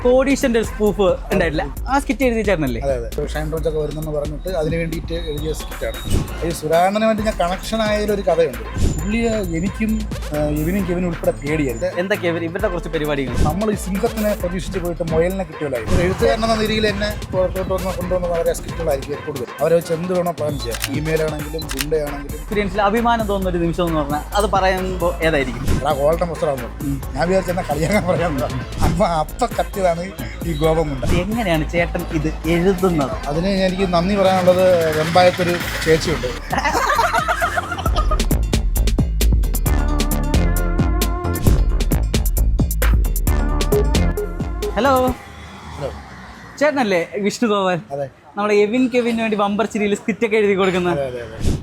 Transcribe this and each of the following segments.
കോഡീഷന്റെ spoof ഉണ്ടായിട്ടില്ല, ആ skit എഴുതിയ ചേട്ടനല്ലേ? അതെ അതെ, ഷൈൻ റോജൊക്കെ വരുന്നെന്ന് പറഞ്ഞിട്ട് അതിന് വേണ്ടിയിട്ട് എഴുതിയ സ്കിറ്റാണ്. ഈ സുരാണന് വേണ്ടി ഞാൻ കണക്ഷൻ ആയാലൊരു കഥയുണ്ട്. പുള്ളിയെ എനിക്കും കെവിനും ഉൾപ്പെടെ പേടിയായിരുന്നു. എന്തൊക്കെയാ ഇവരുടെ കുറച്ച് പരിപാടികൾ? നമ്മൾ ഈ സിംഹത്തിനെ പ്രതീക്ഷിച്ച് പോയിട്ട് മുയലിനെ കിട്ടിയല്ലോ. ഒരു എഴുത്തുകാരനെന്ന രീതിയിൽ എന്നെ കൊണ്ടുവന്നത് അവരെ സ്കിറ്റുകളായിരിക്കും കൂടുതൽ. അവരെ വെച്ച് എന്ത് വേണോ പ്ലാൻ ചെയ്യാം. ഇമെയിൽ ആണെങ്കിലും ഗുണ്ടയാണെങ്കിലും. എക്സ്പീരിയൻസിൽ അഭിമാനം തോന്നുന്ന ഒരു നിമിഷം എന്ന് പറഞ്ഞാൽ അത് പറയുമ്പോൾ ഏതായിരിക്കും? ആ ഗോൾഡൻ ബസ്റ്ററാകുമ്പോൾ ഞാൻ വിചാരിച്ചെന്നാൽ കളിയാക്കാൻ പറയാൻ അപ്പ കത്തിയതാണ് ഈ ഗോപം കൊണ്ട്. എങ്ങനെയാണ് ചേട്ടൻ ഇത് എഴുതുന്നത്? അതിന് എനിക്ക് നന്ദി പറയാനുള്ളത് വെമ്പായത്തൊരു ചേച്ചിയുണ്ട്. ഹലോ ചേട്ടനല്ലേ വിഷ്ണു ഗോപാൽ? അതെ. നമ്മുടെ കെവിന് വേണ്ടി ബമ്പർ ചിരിയിൽ സ്കിറ്റൊക്കെ എഴുതി കൊടുക്കുന്നത്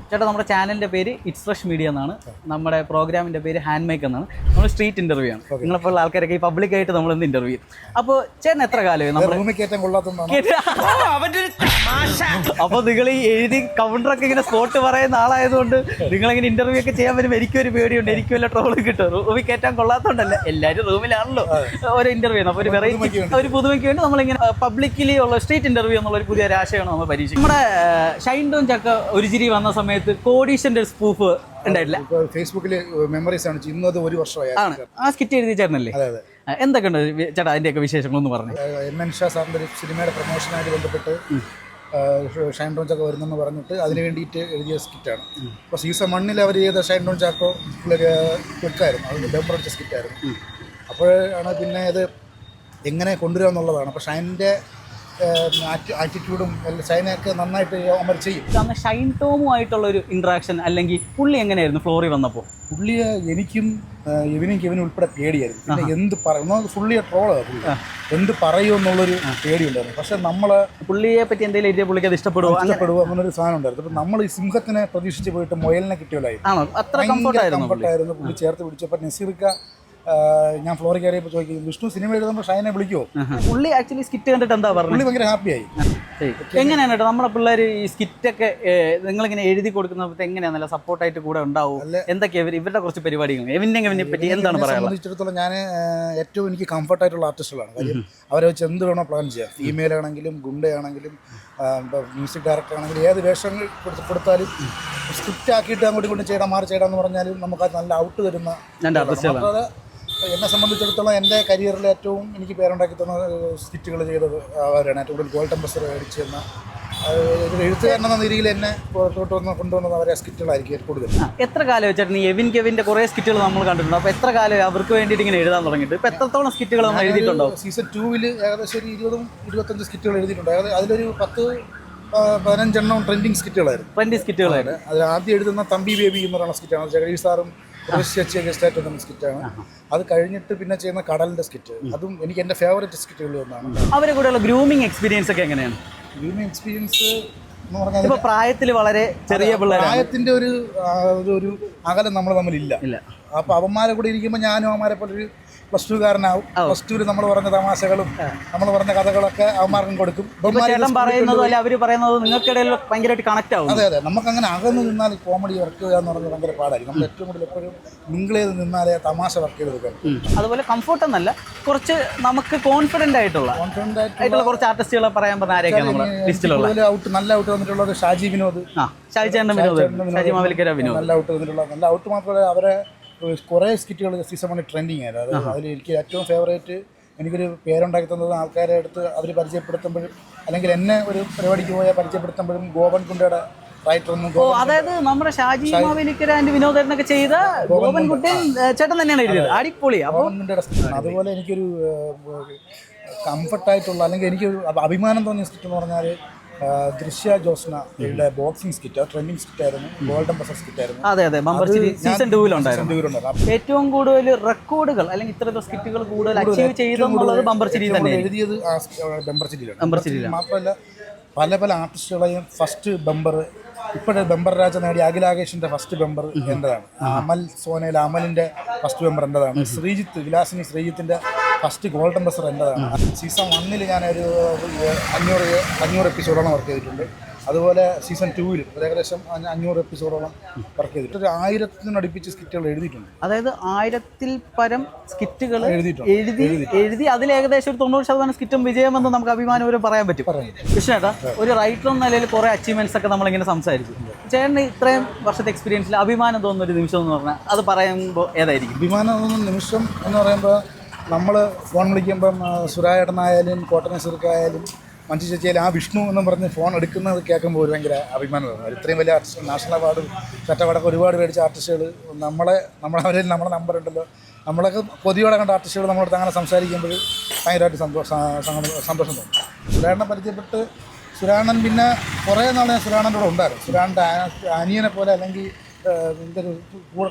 ചേട്ടാ. നമ്മുടെ ചാനലിൻ്റെ പേര് ഇറ്റ്സ് ഫ്രഷ് മീഡിയ എന്നാണ്. നമ്മുടെ പ്രോഗ്രാമിൻ്റെ പേര് ഹാൻഡ് മേക്ക് എന്നാണ്. നമ്മൾ സ്ട്രീറ്റ് ഇൻ്റർവ്യൂ ആണ്. നിങ്ങളെപ്പോലുള്ള ആൾക്കാരൊക്കെ ഈ പബ്ലിക്കായിട്ട് നമ്മളൊന്ന് ഇൻ്റർവ്യൂ ചെയ്യും. അപ്പോൾ ചേട്ടൻ എത്ര കാലമായി അപ്പോൾ നിങ്ങൾ ഈ എഴുതി കൗണ്ടറൊക്കെ ഇങ്ങനെ സ്പോട്ട് പറയുന്ന ആളായതുകൊണ്ട് നിങ്ങളിങ്ങനെ ഇൻ്റർവ്യൂ ഒക്കെ ചെയ്യാൻ വരുമ്പോൾ എനിക്കൊരു പേടിയുണ്ട്, എനിക്ക് വല്ല ട്രോള് കിട്ടും. റൂമിൽ കയറ്റാൻ കൊള്ളാത്തതുകൊണ്ടല്ല, എല്ലാവരും റൂമിലാണല്ലോ ഓരോ ഇൻ്റർവ്യൂ ചെയ്യുന്നത്. അപ്പോൾ ഒരു വെറൈറ്റി ഒരു പുതുമയ്ക്ക് വേണ്ടി നമ്മളിങ്ങനെ പബ്ലിക്കലി ഉള്ള സ്ട്രീറ്റ് ഇൻ്റർവ്യൂ എന്നുള്ളൊരു പുതിയ ആശയമാണ് നമ്മൾ പരീക്ഷിക്കുന്നത്. നമ്മുടെ ഷൈൻ ടോൺ ചക്ക ഒരു ചിരി വന്ന സമയത്ത് കോഡീഷന്റെ സ്പൂഫ് ഉണ്ടായിട്ടില്ല. ഫേസ്ബുക്കിൽ മെമ്മറീസ് ആണ്. ഇന്നത് ഒരു വർഷമായി ആ സ്കിറ്റ് എഴുതിയ ചേട്ടനല്ലേ? എന്തൊക്കെ ഉണ്ട് ചേട്ടാ അതിന്റെയൊക്കെ വിശേഷങ്ങളൊന്ന് പറഞ്ഞു? എൻ ഷാ സാറിന്റെ ഒരു സിനിമയുടെ പ്രൊമോഷനായിട്ട് ബന്ധപ്പെട്ട് ഷൈൻ ടോൺ ചാക്കോ വരുന്നെന്ന് പറഞ്ഞിട്ട് അതിന് വേണ്ടിയിട്ട് എഴുതിയ സ്കിറ്റാണ്. അപ്പോൾ സീസൺ 1 അവർ ചെയ്ത ഷൈൻ ടോൺ ചാക്കോ ക്ലിക്കായിരുന്നു. അത് ഡെമ്പറടിച്ച സ്കിറ്റായിരുന്നു. അപ്പോഴാണ് പിന്നെ ഇത് എങ്ങനെ കൊണ്ടുവരിക എന്നുള്ളതാണ്. അപ്പോൾ ഷൈനിൻ്റെ ആറ്റിറ്റ്യൂഡും ഷൈനൊക്കെ നന്നായിട്ട് അമർ ചെയ്യും. അന്ന് ഷൈൻ ടോമുമായിട്ടുള്ള ഒരു ഇൻട്രാക്ഷൻ അല്ലെങ്കിൽ പുള്ളി എങ്ങനെയായിരുന്നു ഫ്ലോറിൽ വന്നപ്പോൾ? പുള്ളിയെ എനിക്കും കെവിനും ഉൾപ്പെടെ പേടിയായിരുന്നു. പിന്നെ എന്ത് പറയും, ഫുള്ളിയെ ട്രോളാണ്. എന്ത് പറയുമോ എന്നുള്ളൊരു പേടിയുണ്ടായിരുന്നു. പക്ഷെ നമ്മളെ പുള്ളിയെ പറ്റി എന്തെങ്കിലും എഴുതിയ പുള്ളിക്ക് അത് ഇഷ്ടപ്പെടുവോ അങ്ങനൊരു സാധനം ഉണ്ടായിരുന്നു. അപ്പം നമ്മൾ ഈ സിംഹത്തിനെ പ്രതീക്ഷിച്ച് പോയിട്ട് മുയലിനെ കിട്ടിയല്ലായിരുന്നു. അത്ര കംഫർട്ടായിരുന്നു. പുള്ളി ചേർത്ത് പിടിച്ചപ്പോൾ നസീർക്ക ഞാൻ ഫ്ലോറിൽ കയറിയപ്പോൾ ചോദിക്കും, വിഷ്ണു സിനിമ എഴുതുമ്പോൾ ഷൈനെ വിളിക്കുമോ? പുള്ളി ആക്ച്വലി സ്കിറ്റ് കണ്ടിട്ട് എന്താ പറഞ്ഞത്? പുള്ളി ഭയങ്കര ഹാപ്പിയായി. എങ്ങനെയാണ് കേട്ടോ നമ്മുടെ പിള്ളേർ ഈ സ്കിറ്റൊക്കെ നിങ്ങളിങ്ങനെ എഴുതി കൊടുക്കുന്നത് എങ്ങനെയാണ് നല്ല സപ്പോർട്ടായിട്ട് കൂടെ ഉണ്ടാവും? എന്തൊക്കെയാണ് ഇവരുടെ കുറച്ച് പരിപാടികൾ എവിനെ പറ്റി എന്താണ് പറയാനുള്ളത്? സംബന്ധിച്ചിടത്തോളം ഞാൻ ഏറ്റവും എനിക്ക് കംഫർട്ടായിട്ടുള്ള ആർട്ടിസ്റ്റുകളാണ്. കാര്യം അവരെ വെച്ച് എന്ത് വേണോ പ്ലാൻ ചെയ്യാം. ഫീമെയിൽ ആണെങ്കിലും ഗുണ്ടയാണെങ്കിലും മ്യൂസിക് ഡയറക്ടർ ആണെങ്കിലും ഏത് വേഷങ്ങൾ കൊടുത്താലും സ്ക്രിപ്റ്റ് ആക്കിയിട്ട് അങ്ങോട്ട് കൊണ്ട് ചെയ്യണം, മാറി ചെയ്യണമെന്ന് പറഞ്ഞാലും നമുക്കത് നല്ല ഔട്ട് തരുന്ന. എന്നെ സംബന്ധിച്ചിടത്തോളം എൻ്റെ കരിയറിൽ ഏറ്റവും എനിക്ക് പേരുണ്ടാക്കി തന്ന സ്കിറ്റുകൾ ചെയ്തത് അവരാണ്. ഏറ്റവും കൂടുതൽ ഗോൾഡൻ ബസ്റ്റർ അടിച്ചു തന്ന ഒരു എഴുത്തുകാരനെന്ന രീതിയിൽ എന്നെ കൊണ്ടുവന്നത് അവരെ സ്കിറ്റുകളായിരിക്കും കൂടുതൽ. എത്ര കാലം വെച്ചിട്ട് കെവിൻ്റെ കുറേ സ്കിറ്റുകൾ നമ്മൾ കണ്ടിട്ടുണ്ട്. അപ്പോൾ എത്ര കാലം അവർക്ക് വേണ്ടിയിട്ട് ഇങ്ങനെ എഴുതാൻ തുടങ്ങിയിട്ട്? ഇപ്പോൾ എത്രത്തോളം സ്കിറ്റുകൾ നമ്മൾ എഴുതിയിട്ടുണ്ടോ? സീസൺ 2 ഏകദേശം ഒരു 20-25 സ്കിറ്റുകൾ എഴുതിയിട്ടുണ്ട്. അതിലൊരു 10-15 ട്രെൻഡിങ് സ്കിറ്റുകളായിരുന്നു. അതിൽ ആദ്യം എഴുതുന്ന തമ്പി ബേബി എന്ന് പറയുന്ന സ്കിറ്റാണ്. ജഗദീഷ് സാറും ഗസ്റ്റായിട്ട് വന്ന സ്കിറ്റാണ്. അത് കഴിഞ്ഞിട്ട് പിന്നെ ചെയ്യുന്ന കടലിൻ്റെ സ്കിറ്റ്, അതും എനിക്ക് എൻ്റെ ഫേവറേറ്റ് സ്കിറ്റുകളിൽ ഒന്നാണ്. അവരെ കൂടെയുള്ള ഗ്രൂമിങ് എക്സ്പീരിയൻസ് ഒക്കെ എങ്ങനെയാണ്? ഗ്രൂമിങ് എക്സ്പീരിയൻസ് എന്ന് പറഞ്ഞാൽ ഇപ്പോൾ പ്രായത്തിൽ വളരെ ചെറിയ പിള്ളേർ, പ്രായത്തിൻ്റെ ഒരു അകലം നമ്മൾ തമ്മിലില്ല. അപ്പോൾ അവന്മാരെ കൂടെ ഇരിക്കുമ്പോൾ ഞാനും അവന്മാരെ പോലെ ഒരു പ്ലസ് 2-കാരനാവും. പ്ലസ് 2 നമ്മൾ പറഞ്ഞ തമാശകളും നമ്മൾ പറഞ്ഞ കഥകളൊക്കെ അവന്മാർക്കും കൊടുക്കും. അവര് പറയുന്നത് നിങ്ങൾക്കിടയിൽ ഭയങ്കരമായിട്ട് കണക്ട് ആവും. അതെ, നമുക്ക് അങ്ങനെ അകന്ന് നിന്നാൽ കോമഡി വർക്ക് ചെയ്യുക എന്ന് പറഞ്ഞാൽ ഭയങ്കര പാടായിരിക്കും. നമ്മൾ ഏറ്റവും കൂടുതൽ എപ്പോഴും മിങ്കിൾ ചെയ്ത് നിന്നാലേ തമാശ വർക്ക് ചെയ്തെടുക്കാം. അതുപോലെ കംഫർട്ട് എന്നല്ല, കുറച്ച് നമുക്ക് കോൺഫിഡന്റ് ആയിട്ടുള്ള കുറച്ച് ആർട്ടിസ്റ്റുകളെ പറയാൻ പറഞ്ഞ ആരെയൊക്കെയാണ് നമ്മുടെ ലിസ്റ്റിലുള്ള? നല്ല ഔട്ട് വന്നിട്ടുള്ളത് ഷാജി വിനോദ്, ഷാജി മാവേലിക്കര വിനോദ്. നല്ല ഔട്ട് വന്നിട്ടുള്ള നല്ല ഔട്ട് മാത്രമല്ല അവരെ കുറേ സ്കിറ്റുകൾ സീസൺ 1 ട്രെൻഡിങ് ആയിരുന്നു. അതിൽ എനിക്ക് ഏറ്റവും ഫേവറേറ്റ്, എനിക്കൊരു പേരുണ്ടാക്കി തന്നത് ആൾക്കാരെ അടുത്ത് അവർ പരിചയപ്പെടുത്തുമ്പോഴും അല്ലെങ്കിൽ എന്നെ ഒരു പരിപാടിക്ക് പോയാൽ പരിചയപ്പെടുത്തുമ്പോഴും ഗോപൻ കുണ്ടയുടെ റൈറ്ററൊന്നും. അതായത് നമ്മുടെ ഷാജി മാവേലിക്കര വിനോദനൊക്കെ ചെയ്ത ഗോപൻ കുട്ടൻ ചേട്ടൻ തന്നെയാണ് എഴുതിയത്. അടിപൊളി. അതുപോലെ എനിക്കൊരു കംഫർട്ടായിട്ടുള്ള അല്ലെങ്കിൽ എനിക്കൊരു അഭിമാനം തോന്നിയ സ്കിറ്റ് എന്ന് പറഞ്ഞാൽ ദൃശ്യ ജോസ്നയുടെ ബോക്സിംഗ് സ്കിറ്റ്, ട്രെൻഡിങ് സ്കിറ്റായിരുന്നു. ഗോൾഡൻ ബസ്റ്റർ സ്കിറ്റായിരുന്നു. അതെ, ബമ്പർ ചിരി സീസൺ 2 ഏറ്റവും കൂടുതൽ റെക്കോർഡുകൾ അല്ലെങ്കിൽ ഇത്തരത്തിലുള്ള സ്കിറ്റുകൾ കൂടുതൽ അച്ചീവ് ചെയ്തെന്നുള്ളത് ബമ്പർ ചിരി തന്നെ. എഴുതിയത് ബമ്പർ ചിരിയിലാണ്. മാത്രമല്ല പല ആർട്ടിസ്റ്റുകളെയും ഫസ്റ്റ് ബമ്പർ ഇപ്പോഴത്തെ ബമ്പർ രാജ നേടിയ അഖിലാകേഷിൻ്റെ ഫസ്റ്റ് ബമ്പർ എൻ്റെതാണ്. അമൽ സോനയിലെ അമലിൻ്റെ ഫസ്റ്റ് ബമ്പർ എൻ്റെതാണ്. വിലാസിനി ശ്രീജിത്തിൻ്റെ ഫസ്റ്റ് ഗോൾഡൻ ബസ്റ്റർ എൻ്റെതാണ്. സീസൺ 1 ഞാനൊരു 500 എപ്പിസോഡോളം വർക്ക് ചെയ്തിട്ടുണ്ട്. അതുപോലെ സീസൺ 2-ലും ഏകദേശം 500 എപ്പിസോഡോളം വർക്ക് ചെയ്തിട്ടുണ്ട്. ഒരു 1000-അടുപ്പിച്ച് സ്കിറ്റുകൾ എഴുതിയിട്ടുണ്ട്. അതായത് 1000-ൽ പരം സ്കിറ്റുകൾ എഴുതിയിട്ടുണ്ട്. എഴുതി അതിൽ ഏകദേശം ഒരു 90% സ്കിറ്റും വിജയമെന്ന് നമുക്ക് അഭിമാനപൂർവ്വം പറയാൻ പറ്റും. കൃഷ്ണേട്ടാ, ഒരു റൈറ്റർ എന്ന നിലയിൽ കുറേ അച്ചീവ്മെന്റ്സ് ഒക്കെ നമ്മളിങ്ങനെ സംസാരിച്ചു. ചേട്ടന് ഇത്രയും വർഷത്തെ എക്സ്പീരിയൻസിൽ അഭിമാനം തോന്നുന്ന ഒരു നിമിഷം എന്ന് പറഞ്ഞാൽ അത് പറയുമ്പോൾ ഏതായിരിക്കും? അഭിമാനം തോന്നുന്ന നിമിഷം എന്ന് പറയുമ്പോൾ നമ്മൾ ഫോൺ വിളിക്കുമ്പം സുരായേട്ടനായാലും കോട്ടനസുർക്കായാലും മഞ്ജു ചേച്ചിയായാലും ആ വിഷ്ണു എന്ന് പറഞ്ഞ് ഫോൺ എടുക്കുന്നത് കേൾക്കുമ്പോൾ ഒരു ഭയങ്കര അഭിമാനം തോന്നും. ഇത്രയും വലിയ ആർട്ടിസ്റ്റ്, നാഷണൽ അവാർഡും ചട്ടവടക്കം ഒരുപാട് മേടിച്ച ആർട്ടിസ്റ്റുകൾ അവരിൽ നമ്മുടെ നമ്പർ ഉണ്ടല്ലോ, നമ്മളൊക്കെ കൊതിയോടെ കണ്ട ആർട്ടിസ്റ്റുകൾ നമ്മളടുത്ത് അങ്ങനെ സംസാരിക്കുമ്പോൾ ഭയങ്കരമായിട്ട് സന്തോഷം തോന്നും. സുരാണ്ണനെ പരിചയപ്പെട്ട് സുരാണ്ണൻ പിന്നെ കുറേ നാൾ ഞാൻ സുരാണ്ണൻ്റെ കൂടെ ഉണ്ടായിരുന്നു. സുരാണ്ണൻ്റെ അനിയനെ പോലെ അല്ലെങ്കിൽ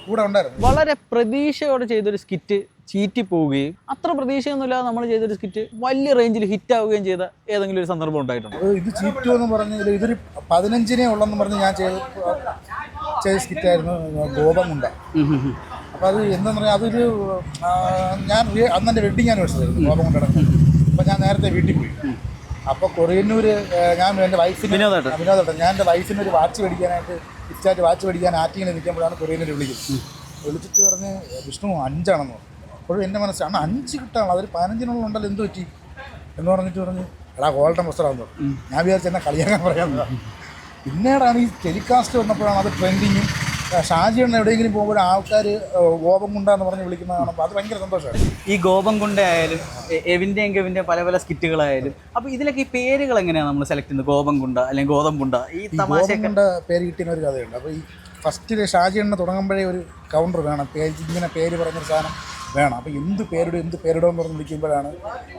കൂടെ ഉണ്ടായിരുന്നു. വളരെ പ്രതീക്ഷയോടെ ചെയ്തൊരു സ്കിറ്റ് ചീറ്റി പോവുകയും അത്ര പ്രതീക്ഷയൊന്നുമില്ലാതെ നമ്മൾ ചെയ്തൊരു സ്കിറ്റ് വലിയ റേഞ്ചിൽ ഹിറ്റ് ആവുകയും ചെയ്ത ഏതെങ്കിലും ഒരു സന്ദർഭം ഉണ്ടായിട്ടുണ്ട്? ഇത് ചീറ്റു എന്ന് പറഞ്ഞാൽ ഇതൊരു 15 ഉള്ളെന്ന് പറഞ്ഞ് ഞാൻ ചെയ്ത സ്കിറ്റായിരുന്നു ഗോപമുണ്ട. അപ്പോൾ അത് എന്താണെന്ന് പറഞ്ഞാൽ അതൊരു ഞാൻ അന്ന് എൻ്റെ വെഡിങ് ആനിവേഴ്സറി ഗോപമുണ്ടയുടെ. അപ്പോൾ ഞാൻ നേരത്തെ വീട്ടിൽ പോയി. അപ്പോൾ കൊറിയന്നൂർ ഞാൻ എൻ്റെ വൈഫിന് വിനോദേട്ടൻ ഞാൻ എൻ്റെ വൈഫിന് ഒരു വാച്ച് മേടിക്കാനായിട്ട് ഗിഫ്റ്റായിട്ട് വാച്ച് മേടിക്കാൻ ആറ്റിങ്ങിൽ നിൽക്കുമ്പോഴാണ് കൊറിയന്നൂർ വിളിച്ചിട്ട് പറഞ്ഞ് വിഷ്ണു 5 പറഞ്ഞു. അപ്പോഴും എൻ്റെ മനസ്സിലാണ് 5 കിട്ടാണ്, അതൊരു 15 ഉണ്ടല്ലോ, എന്ത് പറ്റി എന്ന് പറഞ്ഞിട്ട് പറഞ്ഞ് എടാ ഗോൾഡൻ മസ്റ്ററാന്ന് പറഞ്ഞു. ഞാൻ വിചാരിച്ച എന്നെ കളിയാക്കാൻ പറയാമെന്നതാണ്. പിന്നീടാണ് ഈ ടെലികാസ്റ്റ് വന്നപ്പോഴാണ് അത് ട്രെൻഡിങ്ങും. ഷാജിയാണ് എവിടെയെങ്കിലും പോകുമ്പോൾ ആൾക്കാർ ഗോപംകുണ്ട എന്ന് പറഞ്ഞ് വിളിക്കുന്നത് കാണുമ്പോൾ അത് ഭയങ്കര സന്തോഷമാണ്. ഈ ഗോപംകുണ്ട ആയാലും എവിൻ്റെയും കെവിൻ്റെയും പല പല സ്കിറ്റുകളായാലും അപ്പോൾ ഇതിലൊക്കെ ഈ പേരുകൾ എങ്ങനെയാണ് നമ്മൾ സെലക്ട് ചെയ്യുന്നത്? ഗോപംകുണ്ട അല്ലെങ്കിൽ ഗോതമ്പുണ്ട, ഈ തമാശ പേര് കിട്ടിയ ഒരു കഥയുണ്ട്. അപ്പോൾ ഈ ഫസ്റ്റിൽ ഷാജിയണ്ണ തുടങ്ങുമ്പോഴേ ഒരു കൗണ്ടർ വേണം, ഇങ്ങനെ പേര് പറഞ്ഞൊരു സാധനം വേണം. അപ്പോൾ എന്ത് പേരിടുമെന്ന് പറഞ്ഞ് വിളിക്കുമ്പോഴാണ്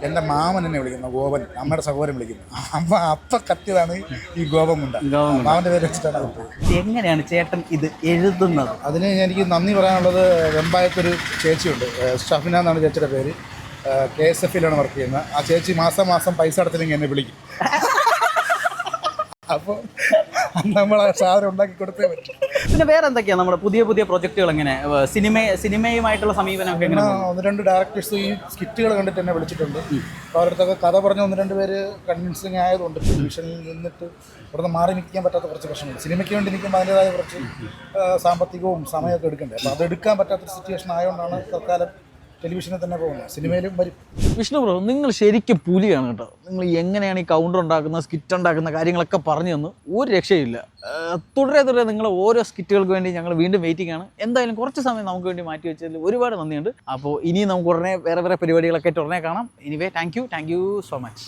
എൻ്റെ മാമൻ എന്നെ വിളിക്കുന്നത്, ഗോപൻ, അമ്മയുടെ സഹോദരൻ വിളിക്കുന്നത്. അപ്പം കത്തിയതാണ് ഈ ഗോപമുണ്ട. മാമൻ്റെ പേര് വെച്ചിട്ടാണ് അത്. എങ്ങനെയാണ് ചേട്ടൻ ഇത് എഴുതുന്നത്? അതിന് എനിക്ക് നന്ദി പറയാനുള്ളത്, വെമ്പായത്തൊരു ചേച്ചിയുണ്ട്, ഷഫിന എന്നാണ് ചേച്ചിയുടെ പേര്. KSF-ലാണ് വർക്ക് ചെയ്യുന്നത്. ആ ചേച്ചി മാസം പൈസ അടച്ചില്ലെങ്കിൽ എന്നെ വിളിക്കും. അപ്പോൾ നമ്മൾ ആ സാധനം ഉണ്ടാക്കി കൊടുത്തേ പറ്റും. പിന്നെ വേറെ എന്തൊക്കെയാണ് നമ്മുടെ പുതിയ പ്രൊജക്റ്റുകൾ? എങ്ങനെ സിനിമയുമായിട്ടുള്ള സമീപനമൊക്കെ എങ്ങനെ? 1-2 ഡയറക്ടേഴ്സ് ഈ സ്കിറ്റുകൾ കണ്ടിട്ട് എന്നെ വിളിച്ചിട്ടുണ്ട്. അപ്പോൾ അവരുടെ കഥ പറഞ്ഞ 1-2 പേര് കൺവിൻസിങ് ആയതുകൊണ്ട് ടെലിവിഷനിൽ നിന്നിട്ട് ഇവിടുന്ന് മാറി നിൽക്കാൻ പറ്റാത്ത കുറച്ച് പ്രശ്നങ്ങൾ. സിനിമയ്ക്ക് വേണ്ടി നിൽക്കുമ്പോൾ അതിൻ്റെതായ കുറച്ച് സാമ്പത്തികവും സമയമൊക്കെ എടുക്കണ്ടേ. അപ്പോൾ അതെടുക്കാൻ പറ്റാത്തൊരു സിറ്റുവേഷൻ ആയതുകൊണ്ടാണ് തൽക്കാലം ടെലിവിഷനിൽ തന്നെ പോകുന്നത്. സിനിമയിലും വരും. വിഷ്ണു ബ്രോ, നിങ്ങൾ ശരിക്കും പുലിയാണ് കേട്ടോ. നിങ്ങൾ എങ്ങനെയാണ് ഈ കൗണ്ടർ ഉണ്ടാക്കുന്ന, സ്കിറ്റ് ഉണ്ടാക്കുന്ന കാര്യങ്ങളൊക്കെ പറഞ്ഞു തന്നു. ഒരു രക്ഷയില്ല. തുടരെ നിങ്ങൾ ഓരോ സ്കിറ്റുകൾക്ക് വേണ്ടി ഞങ്ങൾ വീണ്ടും വെയിറ്റിംഗ് ആണ്. എന്തായാലും കുറച്ച് സമയം നമുക്ക് വേണ്ടി മാറ്റി വെച്ചതിൽ ഒരുപാട് നന്ദിയുണ്ട്. അപ്പോൾ ഇനിയും നമുക്ക് ഉടനെ വേറെ പരിപാടികളൊക്കെ ആയിട്ട് ഉടനെ കാണാം. Anyway thank you so much.